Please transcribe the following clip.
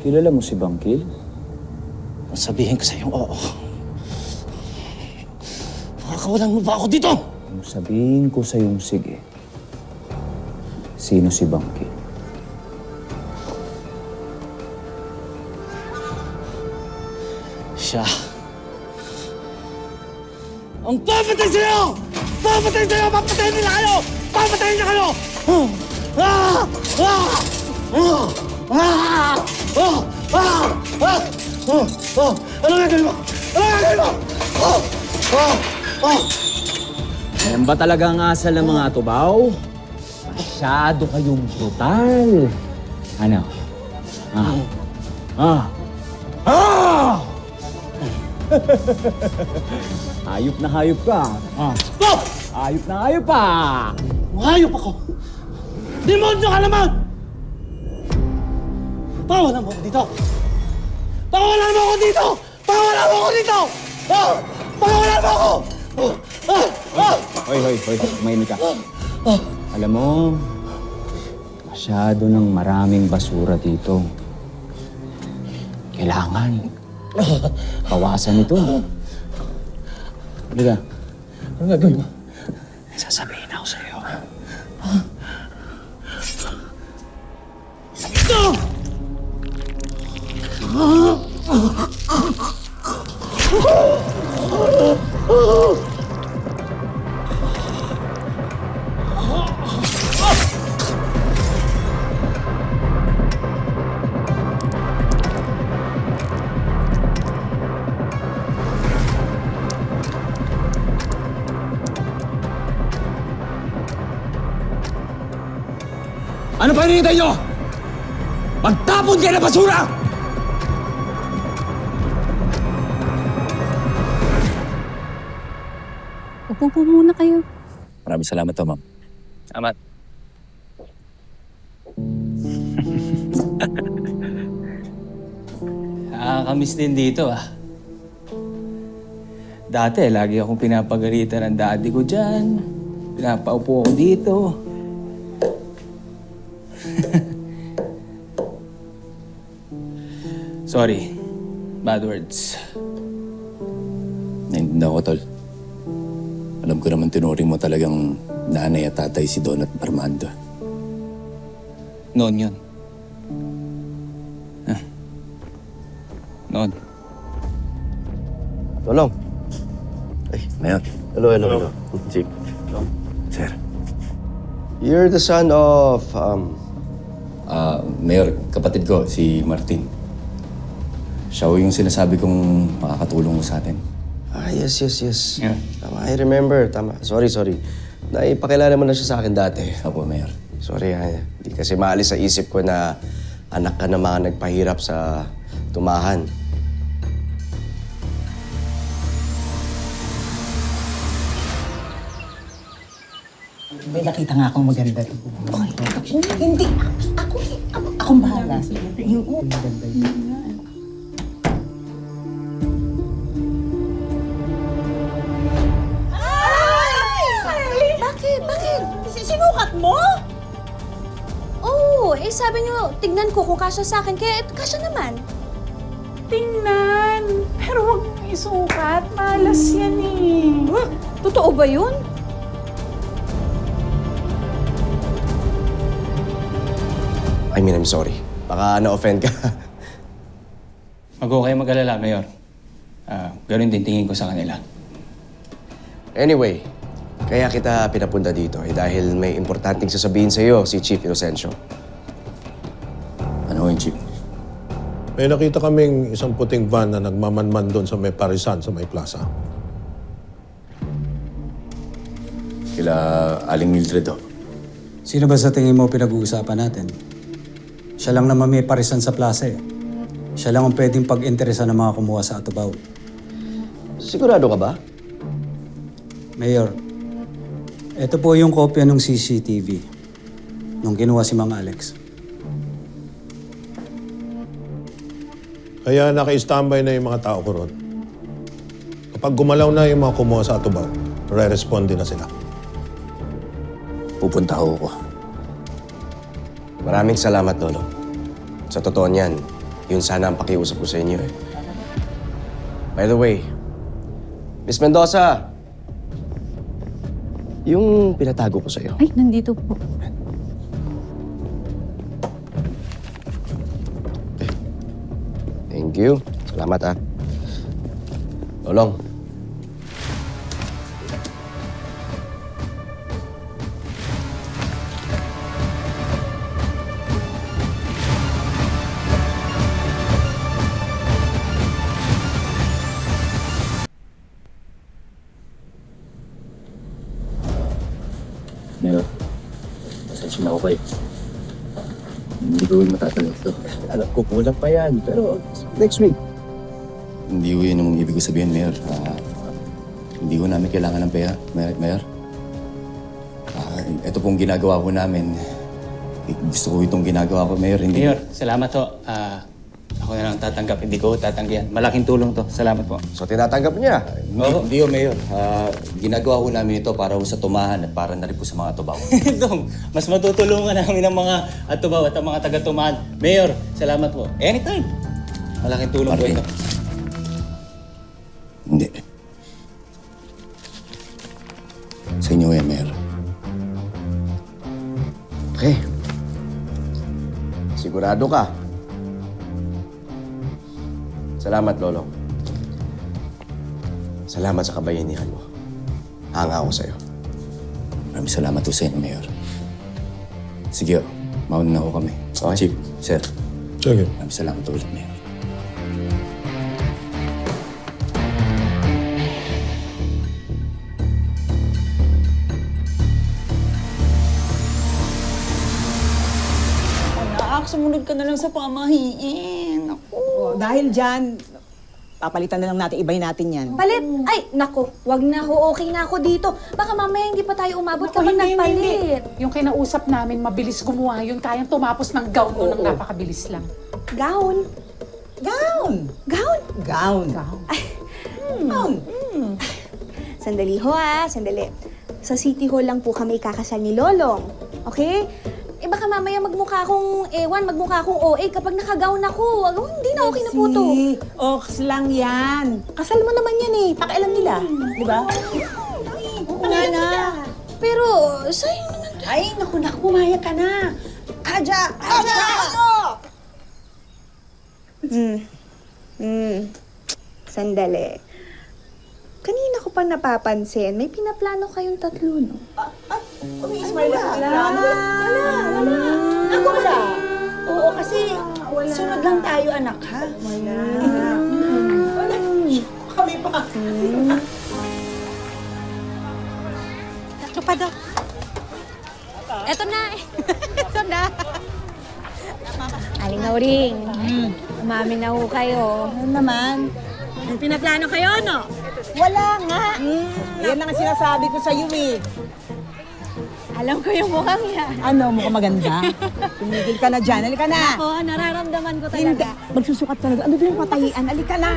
Kilala mo si Bangkil? Sabihin ko sa'yo, oo. Makakawalan mo ba ako dito? Kung sabihin ko sa'yong sige, sino si Bangkil? Siya. Ang papatay sa'yo! Papatay sa'yo! Papatayin nila kayo! Papatayin niya kayo! Ah! Ah! Ah! Ah! Ah! Ah! Ah! Ano gagawin mo? Ano gagawin mo? Ah! Ah! Ah! Yan ba talaga ang asal ng mga tubaw? Masyado kayong brutal. Ano? Ah? Ah? Ah! Hayop na hayop ka. Ah. Stop! Hayop na hayop pa. Mahayop ako! Demonyo ka naman! Pawalan mo ako dito! Pawalan mo ako dito! Pawalan mo ako dito! Ah! Pawalan mo ako! Ah! Ah! Hoy, tumahimik ka. Alam mo, masyado ng maraming basura dito. Kailangan bawasan ito. Halika. Ano gagawin mo? Sasabihin ako sa'yo. Ano pa hinihintay nyo? Magtapon kayo ng basura! Upo po muna kayo. Maraming salamat to, ma'am. Salamat. Nakakamiss din dito, ah. Dati, lagi akong pinapagalitan ng daddy ko dyan. Pinapaupo ako dito. Sorry. Bad words. Naintindihan ko, Tol. Alam ko naman tinuring mo talagang nanay at tatay si Don at Armando. Noon yun. Noon. Tolong. Ay, Mayor. Hello. Chief. Sir. You're the son of, Mayor, kapatid ko, si Martin. Siya ho yung sinasabi kong makakatulong mo sa atin. yes. Yeah. Tama, I remember. Tama. Sorry. Naipakilala mo na siya sa akin dati. Opo, Mayor. Sorry, Hindi kasi maalis sa isip ko na anak ka na mga nagpahirap sa tumahan. May nakita nga akong maganda rin. Hindi. Akong bahala. Yung maganda yun. Bakit? Sinukat mo? Oo, sabi niyo, tignan ko kung kasya sa akin, kaya kasya naman. Tingnan. Pero huwag mong isukat. Malas yan eh. Totoo ba yun? I'm sorry. Baka na-offend ka. Mag-o kayo mag-alala, Mayor. Ganun din tingin ko sa kanila. Anyway, kaya kita pinapunta dito dahil may importanteng sasabihin sa iyo si Chief Inocencio. Ano yung Chief? May nakita kaming isang puting van na nagmamanman doon sa may parisan sa may plaza. Kila Aling Mildred ho. Sino ba sa tingin mo pinag-uusapan natin? Siya lang naman may parisan sa plaza eh. Siya lang ang pwedeng pag-interesa ng mga kumuha sa Atubaw. Sigurado ka ba? Mayor, ito po yung kopya ng CCTV nung kinuha si Mang Alex. Kaya naka-standby na yung mga tao ko ron. Kapag gumalaw na yung mga kumuha sa Atubaw, re-responde na sila. Pupunta ho ako. Maraming salamat, Lolo. Sa totoo niyan, Yun sana ang pakiusap ko sa inyo eh. By the way, Miss Mendoza, yung pinatago ko sa'yo. Ay, nandito po. Thank you. Salamat ah. Lolong. Mayor, pasensya na ako kayo. Hindi ko matatanggap to. Alam ko, kulang pa yan. Pero next week. Hindi ko yun yung ibig ko sabihin, Mayor. Hindi ko namin kailangan ng pera, Mayor. Ito pong ginagawa ko namin. Gusto ko itong ginagawa ko, Mayor. Hindi. Mayor, salamat ho. Ako na lang tatanggap, hindi ko tatanggihan. Malaking tulong to. Salamat po. So tinatanggap niya. Hindi, Mayor. Ginagawa ko namin ito para sa tumahan at para na rin po sa mga tubaw. Dong, mas matutulungan namin ang mga atubaw at ang mga taga-tumaan. Mayor, salamat po. Anytime. Malaking tulong po Martin. ito. Hindi. Sa inyo yan, Mayor. Okay. Sigurado ka. Salamat, Lolo. Salamat sa kabayanihan mo. Hanga ako sa'yo. Maraming salamat po sa inyo, Mayor. Sige, mauna na ho kami. Okay. Chief, sir, Sige. maraming salamat ulit, Mayor. Anak, sumunod ka na lang sa pamahiin. Ako. Dahil dyan, papalitan na lang natin, ibahin natin yan. Palit? Ay, nako, wag na ho. Okay na ako dito. Baka mamaya hindi pa tayo umabot kapag nagpalit. Yung kinausap namin, mabilis gumawa yun. Kayang tumapos ng gown mo ng napakabilis lang. Gown? Gown! Gown? Gown. Gown. Sandali ho sandali. Sa City Hall lang po kami kakasal ni Lolong. Okay? Eh baka mamaya magmukha akong ewan, magmukha akong OA kapag nakagawn ako. Hindi na okay na po to. Ox lang yan. Kasal mo naman yan eh. Pakialam nila. Di ba? Oo nga na. Pero, sayang naman. Ay, naku, pumayag ka na. Aja! Sandali. Kanina ko pa napapansin, may pinaplano kayong tatlo, no? Wala. Ako wala. Oo, kasi sunod lang tayo, anak, ha? Wala. Kami pa. Tatlo pa daw. Eto na eh. Eto na. Aling Nauring, umamin na ho kayo. Ano naman? May pinaplano kayo, no? Wala nga. Yan lang ang sinasabi ko sa iyo, eh. Alam ko yung mukhang yan. Ano, mukhang maganda. Tumigil ka na dyan. Halika na. Ako, nararamdaman ko Hindi. talaga. Magsusukat talaga. Ano ba yung patahian? Halika na.